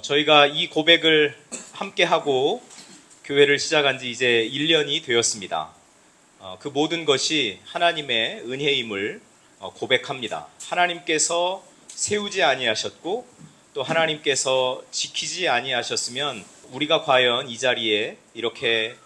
저희가 이 고백을 함께 하고 교회를 시작한 지 이제 1년이 되었습니다. 그 모든 것이 하나님의 은혜임을 고백합니다. 하나님께서 세우지 아니하셨고 또 하나님께서 지키지 아니하셨으면 우리가 과연 이 자리에 이렇게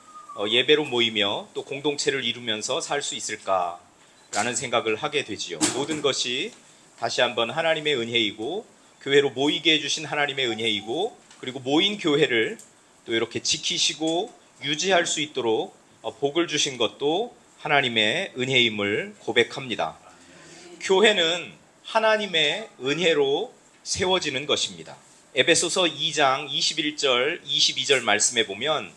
예배로 모이며 또 공동체를 이루면서 살 수 있을까라는 생각을 하게 되지요. 모든 것이 다시 한번 하나님의 은혜이고 교회로 모이게 해주신 하나님의 은혜이고 그리고 모인 교회를 또 이렇게 지키시고 유지할 수 있도록 복을 주신 것도 하나님의 은혜임을 고백합니다. 교회는 하나님의 은혜로 세워지는 것입니다. 에베소서 2장 21절 22절 말씀에 보면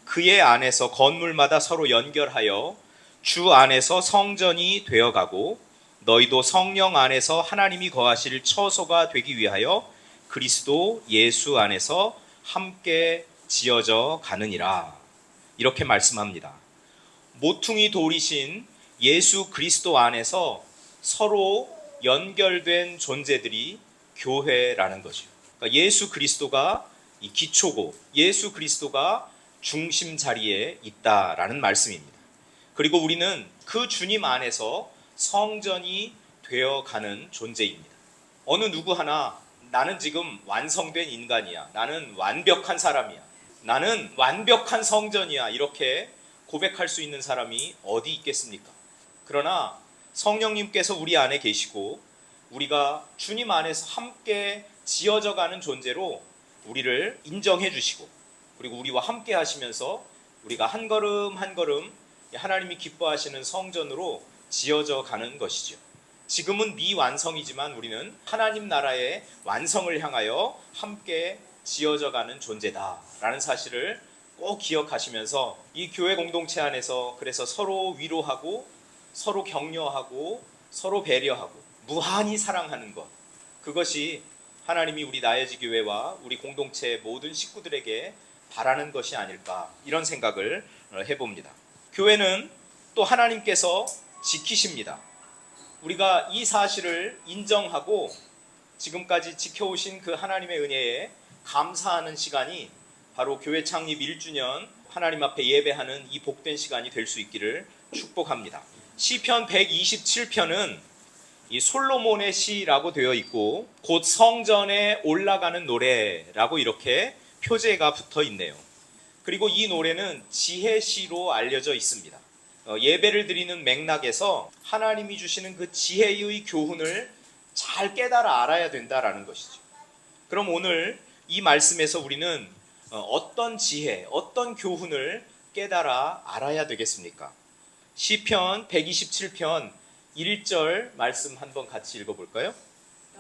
그의 안에서 건물마다 서로 연결하여 주 안에서 성전이 되어가고 너희도 성령 안에서 하나님이 거하실 처소가 되기 위하여 그리스도 예수 안에서 함께 지어져 가느니라. 이렇게 말씀합니다. 모퉁이 돌이신 예수 그리스도 안에서 서로 연결된 존재들이 교회라는 거죠. 그러니까 예수 그리스도가 이 기초고 예수 그리스도가 중심 자리에 있다라는 말씀입니다. 그리고 우리는 그 주님 안에서 성전이 되어가는 존재입니다. 어느 누구 하나 나는 지금 완성된 인간이야. 나는 완벽한 사람이야. 나는 완벽한 성전이야. 이렇게 고백할 수 있는 사람이 어디 있겠습니까? 그러나 성령님께서 우리 안에 계시고 우리가 주님 안에서 함께 지어져 가는 존재로 우리를 인정해 주시고 그리고 우리와 함께 하시면서 우리가 한 걸음 한 걸음 하나님이 기뻐하시는 성전으로 지어져 가는 것이죠. 지금은 미완성이지만 우리는 하나님 나라의 완성을 향하여 함께 지어져 가는 존재다라는 사실을 꼭 기억하시면서 이 교회 공동체 안에서 그래서 서로 위로하고 서로 격려하고 서로 배려하고 무한히 사랑하는 것, 그것이 하나님이 우리 나여지 교회와 우리 공동체 모든 식구들에게 바라는 것이 아닐까, 이런 생각을 해봅니다. 교회는 또 하나님께서 지키십니다. 우리가 이 사실을 인정하고 지금까지 지켜오신 그 하나님의 은혜에 감사하는 시간이 바로 교회 창립 1주년 하나님 앞에 예배하는 이 복된 시간이 될 수 있기를 축복합니다. 시편 127편은 이 솔로몬의 시라고 되어 있고 곧 성전에 올라가는 노래라고 이렇게 표제가 붙어 있네요. 그리고 이 노래는 지혜시로 알려져 있습니다. 예배를 드리는 맥락에서 하나님이 주시는 그 지혜의 교훈을 잘 깨달아 알아야 된다라는 것이죠. 그럼 오늘 이 말씀에서 우리는 어떤 지혜, 어떤 교훈을 깨달아 알아야 되겠습니까? 시편 127편 1절 말씀 한번 같이 읽어볼까요?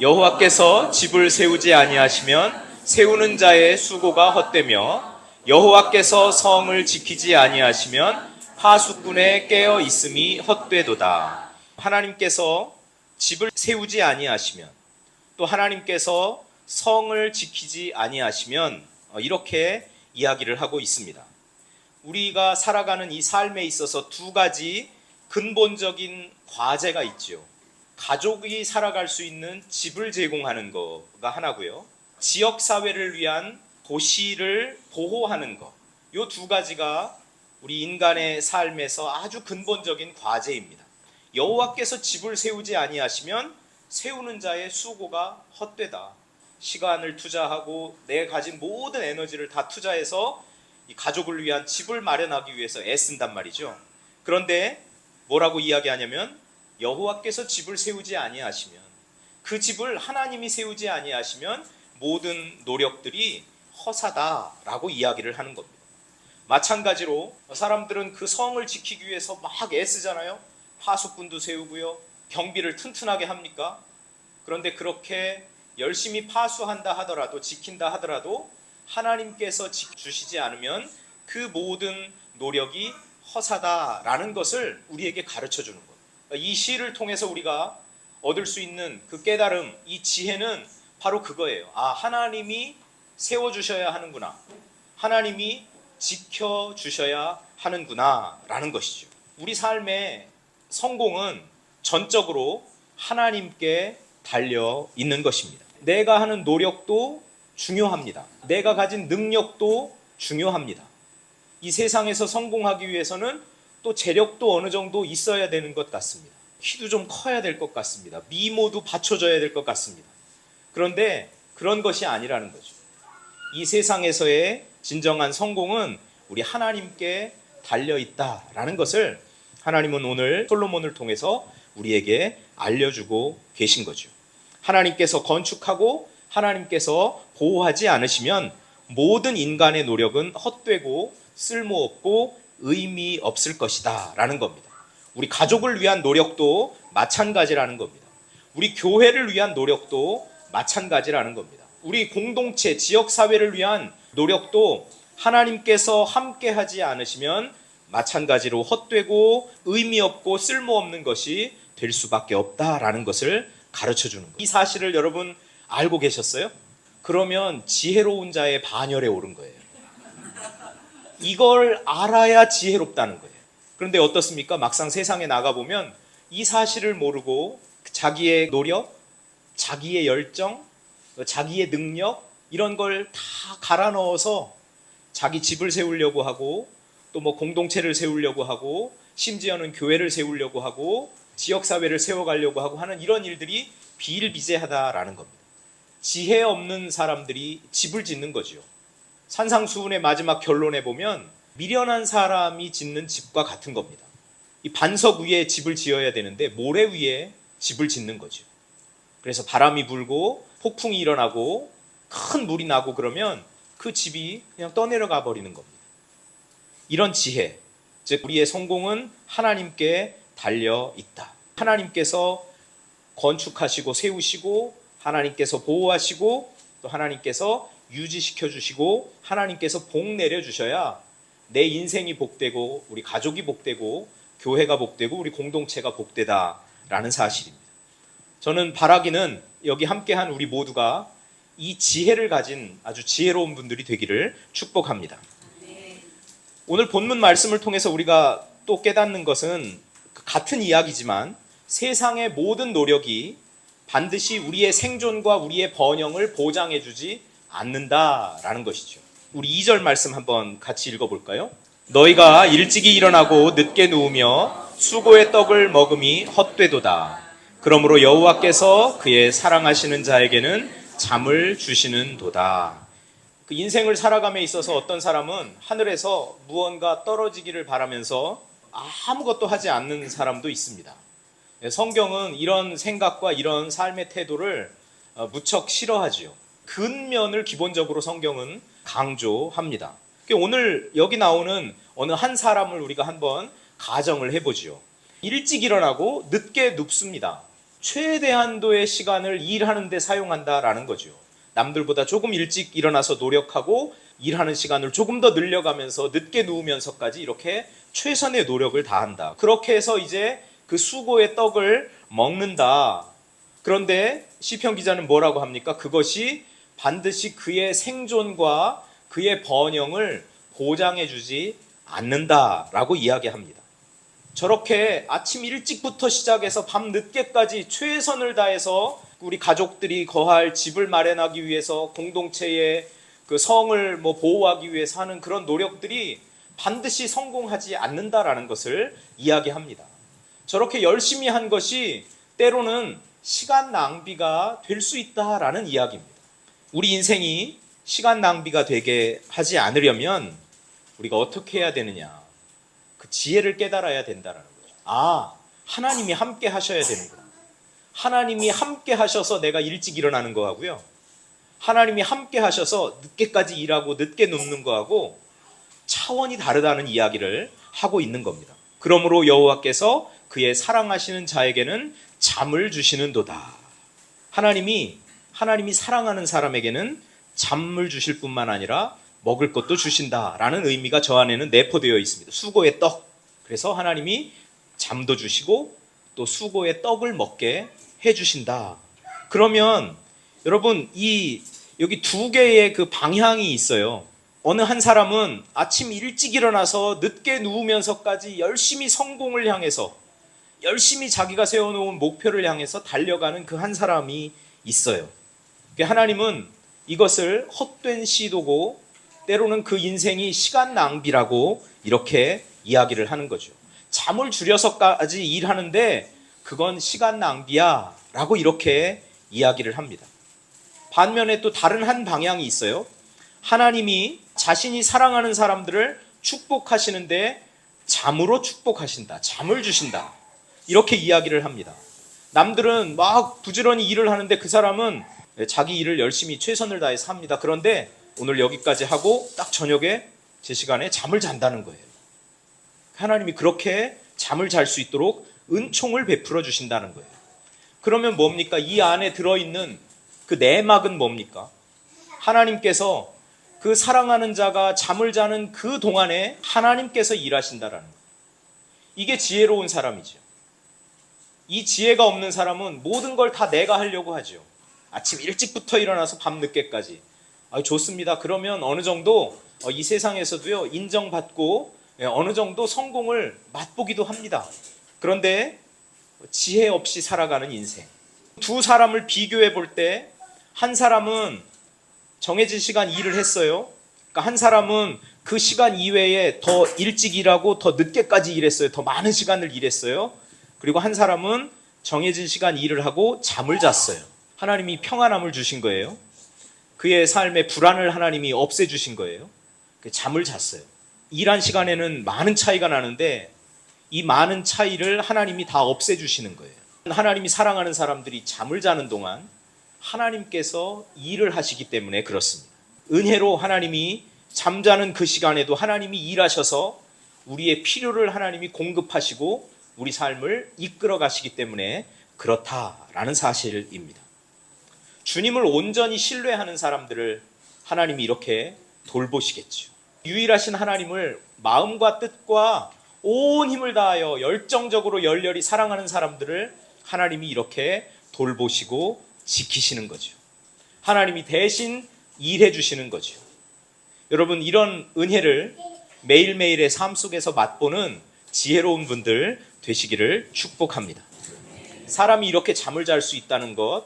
여호와께서 집을 세우지 아니하시면 세우는 자의 수고가 헛되며 여호와께서 성을 지키지 아니하시면 파수꾼의 깨어 있음이 헛되도다. 하나님께서 집을 세우지 아니하시면 또 하나님께서 성을 지키지 아니하시면 이렇게 이야기를 하고 있습니다. 우리가 살아가는 이 삶에 있어서 두 가지 근본적인 과제가 있죠. 가족이 살아갈 수 있는 집을 제공하는 거가 하나고요. 지역사회를 위한 도시를 보호하는 것. 이 두 가지가 우리 인간의 삶에서 아주 근본적인 과제입니다. 여호와께서 집을 세우지 아니하시면 세우는 자의 수고가 헛되다. 시간을 투자하고 내 가진 모든 에너지를 다 투자해서 이 가족을 위한 집을 마련하기 위해서 애쓴단 말이죠. 그런데 뭐라고 이야기하냐면 여호와께서 집을 세우지 아니하시면, 그 집을 하나님이 세우지 아니하시면 모든 노력들이 허사다라고 이야기를 하는 겁니다. 마찬가지로 사람들은 그 성을 지키기 위해서 막 애쓰잖아요. 파수꾼도 세우고요. 경비를 튼튼하게 합니까? 그런데 그렇게 열심히 파수한다 하더라도, 지킨다 하더라도 하나님께서 지켜주시지 않으면 그 모든 노력이 허사다라는 것을 우리에게 가르쳐 주는 거예요. 이 시를 통해서 우리가 얻을 수 있는 그 깨달음, 이 지혜는 바로 그거예요. 아, 하나님이 세워주셔야 하는구나. 하나님이 지켜주셔야 하는구나 라는 것이죠. 우리 삶의 성공은 전적으로 하나님께 달려 있는 것입니다. 내가 하는 노력도 중요합니다. 내가 가진 능력도 중요합니다. 이 세상에서 성공하기 위해서는 또 재력도 어느 정도 있어야 되는 것 같습니다. 키도 좀 커야 될 것 같습니다. 미모도 받쳐줘야 될 것 같습니다. 그런데 그런 것이 아니라는 거죠. 이 세상에서의 진정한 성공은 우리 하나님께 달려있다라는 것을 하나님은 오늘 솔로몬을 통해서 우리에게 알려주고 계신 거죠. 하나님께서 건축하고 하나님께서 보호하지 않으시면 모든 인간의 노력은 헛되고 쓸모없고 의미 없을 것이다 라는 겁니다. 우리 가족을 위한 노력도 마찬가지라는 겁니다. 우리 교회를 위한 노력도 마찬가지라는 겁니다. 우리 공동체, 지역사회를 위한 노력도 하나님께서 함께하지 않으시면 마찬가지로 헛되고 의미 없고 쓸모없는 것이 될 수밖에 없다라는 것을 가르쳐주는 거예요. 이 사실을 여러분 알고 계셨어요? 그러면 지혜로운 자의 반열에 오른 거예요. 이걸 알아야 지혜롭다는 거예요. 그런데 어떻습니까? 막상 세상에 나가보면 이 사실을 모르고 자기의 노력, 자기의 열정, 자기의 능력 이런 걸 다 갈아 넣어서 자기 집을 세우려고 하고 또 뭐 공동체를 세우려고 하고 심지어는 교회를 세우려고 하고 지역사회를 세워가려고 하고 하는 이런 일들이 비일비재하다라는 겁니다. 지혜 없는 사람들이 집을 짓는 거죠. 산상수훈의 마지막 결론에 보면 미련한 사람이 짓는 집과 같은 겁니다. 이 반석 위에 집을 지어야 되는데 모래 위에 집을 짓는 거죠. 그래서 바람이 불고 폭풍이 일어나고 큰 물이 나고 그러면 그 집이 그냥 떠내려가 버리는 겁니다. 이런 지혜, 즉 우리의 성공은 하나님께 달려 있다. 하나님께서 건축하시고 세우시고 하나님께서 보호하시고 또 하나님께서 유지시켜 주시고 하나님께서 복 내려 주셔야 내 인생이 복되고 우리 가족이 복되고 교회가 복되고 우리 공동체가 복되다라는 사실입니다. 저는 바라기는 여기 함께한 우리 모두가 이 지혜를 가진 아주 지혜로운 분들이 되기를 축복합니다. 오늘 본문 말씀을 통해서 우리가 또 깨닫는 것은 같은 이야기지만 세상의 모든 노력이 반드시 우리의 생존과 우리의 번영을 보장해 주지 않는다라는 것이죠. 우리 2절 말씀 한번 같이 읽어볼까요? 너희가 일찍이 일어나고 늦게 누우며 수고의 떡을 먹음이 헛되도다. 그러므로 여호와께서 그의 사랑하시는 자에게는 잠을 주시는도다. 그 인생을 살아감에 있어서 어떤 사람은 하늘에서 무언가 떨어지기를 바라면서 아무것도 하지 않는 사람도 있습니다. 성경은 이런 생각과 이런 삶의 태도를 무척 싫어하지요. 근면을 기본적으로 성경은 강조합니다. 오늘 여기 나오는 어느 한 사람을 우리가 한번 가정을 해보지요. 일찍 일어나고 늦게 눕습니다. 최대한도의 시간을 일하는 데 사용한다라는 거죠. 남들보다 조금 일찍 일어나서 노력하고 일하는 시간을 조금 더 늘려가면서 늦게 누우면서까지 이렇게 최선의 노력을 다한다. 그렇게 해서 이제 그 수고의 떡을 먹는다. 그런데 시편 기자는 뭐라고 합니까? 그것이 반드시 그의 생존과 그의 번영을 보장해 주지 않는다라고 이야기합니다. 저렇게 아침 일찍부터 시작해서 밤 늦게까지 최선을 다해서 우리 가족들이 거할 집을 마련하기 위해서 공동체의 그 성을 보호하기 위해서 하는 그런 노력들이 반드시 성공하지 않는다라는 것을 이야기합니다. 저렇게 열심히 한 것이 때로는 시간 낭비가 될 수 있다라는 이야기입니다. 우리 인생이 시간 낭비가 되게 하지 않으려면 우리가 어떻게 해야 되느냐? 그 지혜를 깨달아야 된다라는 거죠. 하나님이 함께 하셔야 되는구나. 하나님이 함께 하셔서 내가 일찍 일어나는 거하고요. 하나님이 함께 하셔서 늦게까지 일하고 늦게 눕는 거하고 차원이 다르다는 이야기를 하고 있는 겁니다. 그러므로 여호와께서 그의 사랑하시는 자에게는 잠을 주시는도다. 하나님이 사랑하는 사람에게는 잠을 주실 뿐만 아니라 먹을 것도 주신다라는 의미가 저 안에는 내포되어 있습니다. 수고의 떡. 그래서 하나님이 잠도 주시고 또 수고의 떡을 먹게 해주신다. 그러면 여러분 여기 두 개의 그 방향이 있어요. 어느 한 사람은 아침 일찍 일어나서 늦게 누우면서까지 열심히 성공을 향해서 열심히 자기가 세워놓은 목표를 향해서 달려가는 그 한 사람이 있어요. 하나님은 이것을 헛된 시도고 때로는 그 인생이 시간 낭비라고 이렇게 이야기를 하는 거죠. 잠을 줄여서까지 일하는데 그건 시간 낭비야 라고 이렇게 이야기를 합니다. 반면에 또 다른 한 방향이 있어요. 하나님이 자신이 사랑하는 사람들을 축복하시는데 잠으로 축복하신다. 잠을 주신다. 이렇게 이야기를 합니다. 남들은 막 부지런히 일을 하는데 그 사람은 자기 일을 열심히 최선을 다해서 합니다. 그런데 오늘 여기까지 하고 딱 저녁에 제 시간에 잠을 잔다는 거예요. 하나님이 그렇게 잠을 잘 수 있도록 은총을 베풀어 주신다는 거예요. 그러면 뭡니까? 이 안에 들어있는 그 내막은 뭡니까? 하나님께서 그 사랑하는 자가 잠을 자는 그 동안에 하나님께서 일하신다라는 거예요. 이게 지혜로운 사람이죠. 이 지혜가 없는 사람은 모든 걸 다 내가 하려고 하죠. 아침 일찍부터 일어나서 밤 늦게까지. 좋습니다. 그러면 어느 정도 이 세상에서도요 인정받고 어느 정도 성공을 맛보기도 합니다. 그런데 지혜 없이 살아가는 인생. 두 사람을 비교해 볼 때 한 사람은 정해진 시간 일을 했어요. 그러니까 한 사람은 그 시간 이외에 더 일찍 일하고 더 늦게까지 일했어요. 더 많은 시간을 일했어요. 그리고 한 사람은 정해진 시간 일을 하고 잠을 잤어요. 하나님이 평안함을 주신 거예요. 그의 삶의 불안을 하나님이 없애주신 거예요. 잠을 잤어요. 일한 시간에는 많은 차이가 나는데 이 많은 차이를 하나님이 다 없애주시는 거예요. 하나님이 사랑하는 사람들이 잠을 자는 동안 하나님께서 일을 하시기 때문에 그렇습니다. 은혜로 하나님이 잠자는 그 시간에도 하나님이 일하셔서 우리의 필요를 하나님이 공급하시고 우리 삶을 이끌어 가시기 때문에 그렇다라는 사실입니다. 주님을 온전히 신뢰하는 사람들을 하나님이 이렇게 돌보시겠죠. 유일하신 하나님을 마음과 뜻과 온 힘을 다하여 열정적으로 열렬히 사랑하는 사람들을 하나님이 이렇게 돌보시고 지키시는 거죠. 하나님이 대신 일해 주시는 거죠. 여러분, 이런 은혜를 매일매일의 삶 속에서 맛보는 지혜로운 분들 되시기를 축복합니다. 사람이 이렇게 잠을 잘 수 있다는 것,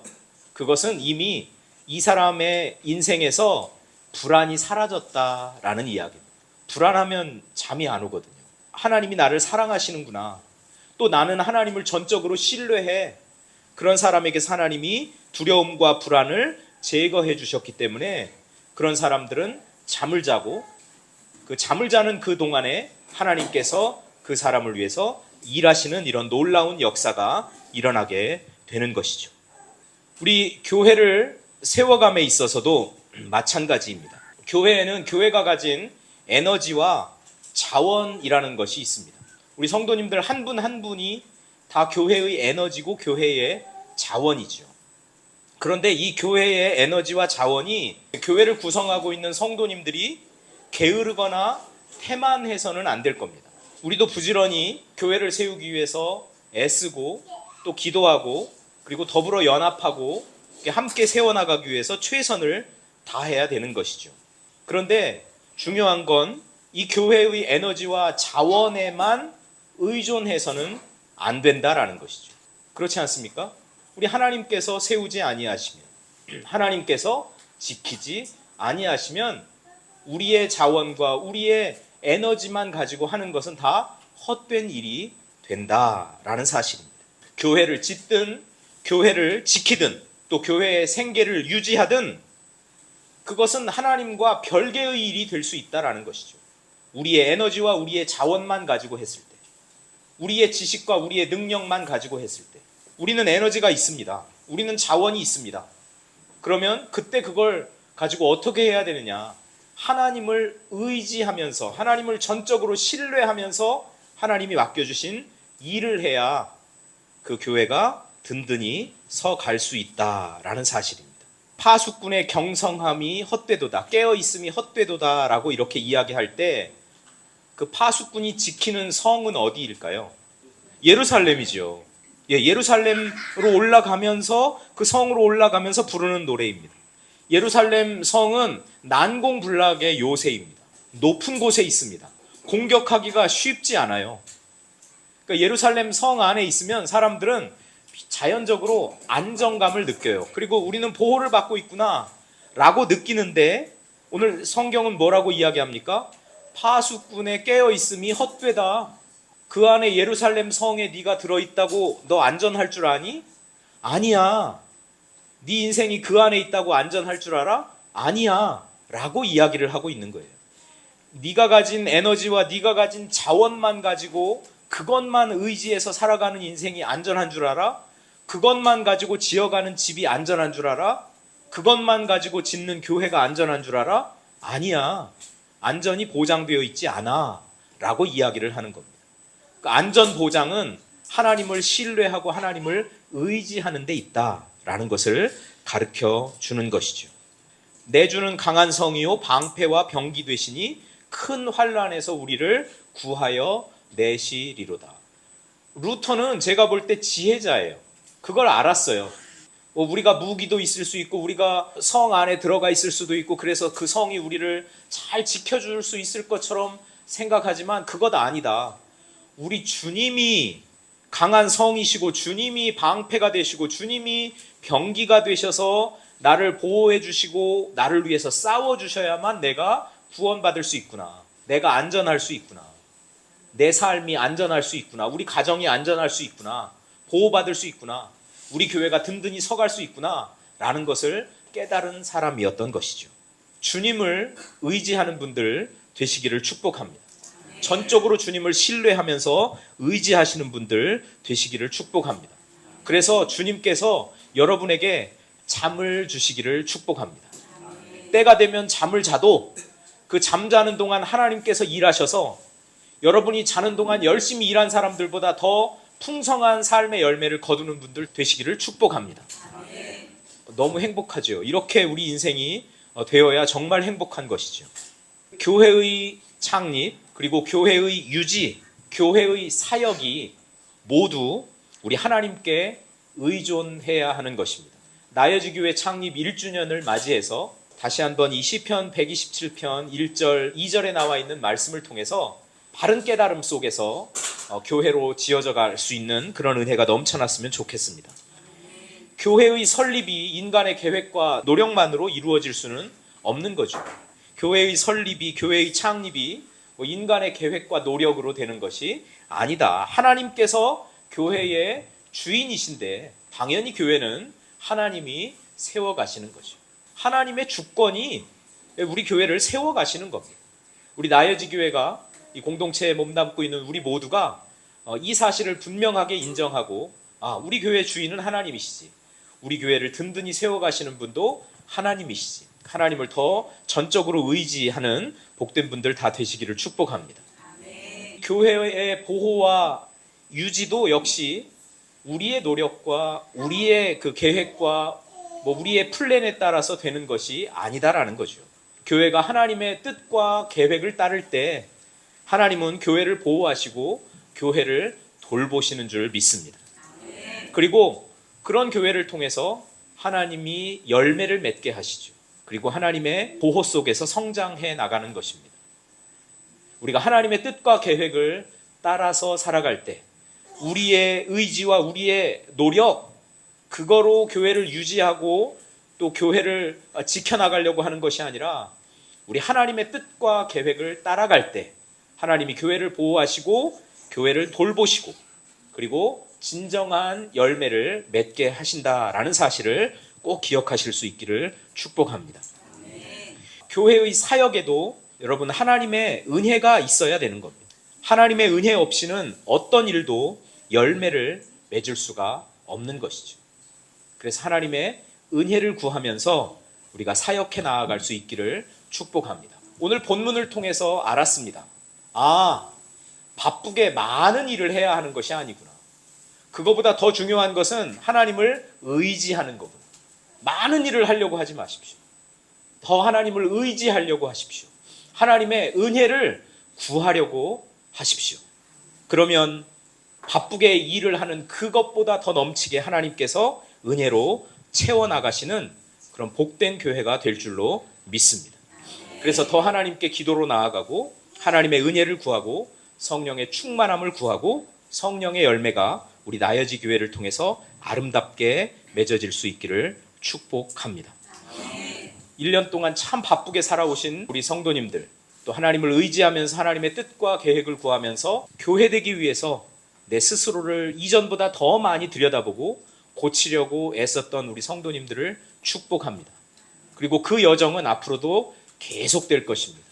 그것은 이미 이 사람의 인생에서 불안이 사라졌다라는 이야기입니다. 불안하면 잠이 안 오거든요. 하나님이 나를 사랑하시는구나. 또 나는 하나님을 전적으로 신뢰해. 그런 사람에게서 하나님이 두려움과 불안을 제거해 주셨기 때문에 그런 사람들은 잠을 자고 그 잠을 자는 그 동안에 하나님께서 그 사람을 위해서 일하시는 이런 놀라운 역사가 일어나게 되는 것이죠. 우리 교회를 세워감에 있어서도 마찬가지입니다. 교회에는 교회가 가진 에너지와 자원이라는 것이 있습니다. 우리 성도님들 한 분 한 분이 다 교회의 에너지고 교회의 자원이죠. 그런데 이 교회의 에너지와 자원이 교회를 구성하고 있는 성도님들이 게으르거나 태만해서는 안 될 겁니다. 우리도 부지런히 교회를 세우기 위해서 애쓰고 또 기도하고 그리고 더불어 연합하고 함께 세워나가기 위해서 최선을 다해야 되는 것이죠. 그런데 중요한 건 이 교회의 에너지와 자원에만 의존해서는 안 된다라는 것이죠. 그렇지 않습니까? 우리 하나님께서 세우지 아니하시면, 하나님께서 지키지 아니하시면 우리의 자원과 우리의 에너지만 가지고 하는 것은 다 헛된 일이 된다라는 사실입니다. 교회를 짓든 교회를 지키든 또 교회의 생계를 유지하든 그것은 하나님과 별개의 일이 될 수 있다라는 것이죠. 우리의 에너지와 우리의 자원만 가지고 했을 때, 우리의 지식과 우리의 능력만 가지고 했을 때, 우리는 에너지가 있습니다. 우리는 자원이 있습니다. 그러면 그때 그걸 가지고 어떻게 해야 되느냐? 하나님을 의지하면서, 하나님을 전적으로 신뢰하면서 하나님이 맡겨주신 일을 해야 그 교회가 든든히 서 갈 수 있다라는 사실입니다. 파수꾼의 경성함이 헛되도다, 깨어있음이 헛되도다 라고 이렇게 이야기할 때 그 파수꾼이 지키는 성은 어디일까요? 예루살렘이죠. 예루살렘으로 올라가면서 그 성으로 올라가면서 부르는 노래입니다. 예루살렘 성은 난공불락의 요새입니다. 높은 곳에 있습니다. 공격하기가 쉽지 않아요. 그러니까 예루살렘 성 안에 있으면 사람들은 자연적으로 안정감을 느껴요. 그리고 우리는 보호를 받고 있구나. 라고 느끼는데 오늘 성경은 뭐라고 이야기합니까? 파수꾼에 깨어있음이 헛되다. 그 안에 예루살렘 성에 네가 들어있다고 너 안전할 줄 아니? 아니야. 네 인생이 그 안에 있다고 안전할 줄 알아? 아니야. 라고 이야기를 하고 있는 거예요. 네가 가진 에너지와 네가 가진 자원만 가지고 그것만 의지해서 살아가는 인생이 안전한 줄 알아? 그것만 가지고 지어가는 집이 안전한 줄 알아? 그것만 가지고 짓는 교회가 안전한 줄 알아? 아니야. 안전이 보장되어 있지 않아. 라고 이야기를 하는 겁니다. 그 안전 보장은 하나님을 신뢰하고 하나님을 의지하는 데 있다라는 것을 가르쳐 주는 것이죠. 내주는 강한 성이요 방패와 병기 되시니 큰 환난에서 우리를 구하여 내시리로다. 루터는 제가 볼 때 지혜자예요. 그걸 알았어요. 우리가 무기도 있을 수 있고 우리가 성 안에 들어가 있을 수도 있고 그래서 그 성이 우리를 잘 지켜줄 수 있을 것처럼 생각하지만 그것 아니다. 우리 주님이 강한 성이시고 주님이 방패가 되시고 주님이 병기가 되셔서 나를 보호해 주시고 나를 위해서 싸워 주셔야만 내가 구원받을 수 있구나. 내가 안전할 수 있구나. 내 삶이 안전할 수 있구나. 우리 가정이 안전할 수 있구나. 보호받을 수 있구나. 우리 교회가 든든히 서갈 수 있구나. 라는 것을 깨달은 사람이었던 것이죠. 주님을 의지하는 분들 되시기를 축복합니다. 전적으로 주님을 신뢰하면서 의지하시는 분들 되시기를 축복합니다. 그래서 주님께서 여러분에게 잠을 주시기를 축복합니다. 때가 되면 잠을 자도 그 잠자는 동안 하나님께서 일하셔서 여러분이 자는 동안 열심히 일한 사람들보다 더 풍성한 삶의 열매를 거두는 분들 되시기를 축복합니다. 너무 행복하죠. 이렇게 우리 인생이 되어야 정말 행복한 것이죠. 교회의 창립 그리고 교회의 유지, 교회의 사역이 모두 우리 하나님께 의존해야 하는 것입니다. 나여지 교회 창립 1주년을 맞이해서 다시 한번 이 시편 127편 1절 2절에 나와 있는 말씀을 통해서 바른 깨달음 속에서 교회로 지어져 갈 수 있는 그런 은혜가 넘쳐났으면 좋겠습니다. 교회의 설립이 인간의 계획과 노력만으로 이루어질 수는 없는 거죠. 교회의 설립이, 교회의 창립이 인간의 계획과 노력으로 되는 것이 아니다. 하나님께서 교회의 주인이신데 당연히 교회는 하나님이 세워가시는 거죠. 하나님의 주권이 우리 교회를 세워가시는 겁니다. 우리 나여지 교회가 이 공동체에 몸담고 있는 우리 모두가 이 사실을 분명하게 인정하고 우리 교회 주인은 하나님이시지. 우리 교회를 든든히 세워가시는 분도 하나님이시지. 하나님을 더 전적으로 의지하는 복된 분들 다 되시기를 축복합니다. 교회의 보호와 유지도 역시 우리의 노력과 우리의 그 계획과 우리의 플랜에 따라서 되는 것이 아니다라는 거죠. 교회가 하나님의 뜻과 계획을 따를 때 하나님은 교회를 보호하시고 교회를 돌보시는 줄 믿습니다. 그리고 그런 교회를 통해서 하나님이 열매를 맺게 하시죠. 그리고 하나님의 보호 속에서 성장해 나가는 것입니다. 우리가 하나님의 뜻과 계획을 따라서 살아갈 때 우리의 의지와 우리의 노력 그거로 교회를 유지하고 또 교회를 지켜나가려고 하는 것이 아니라 우리 하나님의 뜻과 계획을 따라갈 때 하나님이 교회를 보호하시고 교회를 돌보시고 그리고 진정한 열매를 맺게 하신다라는 사실을 꼭 기억하실 수 있기를 축복합니다. 교회의 사역에도 여러분 하나님의 은혜가 있어야 되는 겁니다. 하나님의 은혜 없이는 어떤 일도 열매를 맺을 수가 없는 것이죠. 그래서 하나님의 은혜를 구하면서 우리가 사역해 나아갈 수 있기를 축복합니다. 오늘 본문을 통해서 알았습니다. 바쁘게 많은 일을 해야 하는 것이 아니구나. 그거보다 더 중요한 것은 하나님을 의지하는 거구나. 많은 일을 하려고 하지 마십시오. 더 하나님을 의지하려고 하십시오. 하나님의 은혜를 구하려고 하십시오. 그러면 바쁘게 일을 하는 그것보다 더 넘치게 하나님께서 은혜로 채워나가시는 그런 복된 교회가 될 줄로 믿습니다. 그래서 더 하나님께 기도로 나아가고 하나님의 은혜를 구하고 성령의 충만함을 구하고 성령의 열매가 우리 나여지 교회를 통해서 아름답게 맺어질 수 있기를 축복합니다. 1년 동안 참 바쁘게 살아오신 우리 성도님들, 또 하나님을 의지하면서 하나님의 뜻과 계획을 구하면서 교회되기 위해서 내 스스로를 이전보다 더 많이 들여다보고 고치려고 애썼던 우리 성도님들을 축복합니다. 그리고 그 여정은 앞으로도 계속될 것입니다.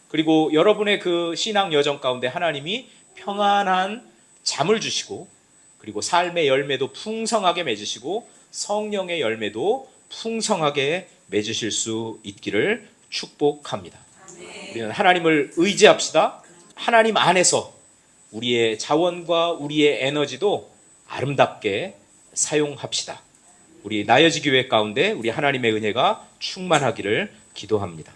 그리고 여러분의 그 신앙 여정 가운데 하나님이 평안한 잠을 주시고, 그리고 삶의 열매도 풍성하게 맺으시고 성령의 열매도 풍성하게 맺으실 수 있기를 축복합니다. 우리는 하나님을 의지합시다. 하나님 안에서 우리의 자원과 우리의 에너지도 아름답게 사용합시다. 우리 나여지 교회 가운데 우리 하나님의 은혜가 충만하기를 기도합니다.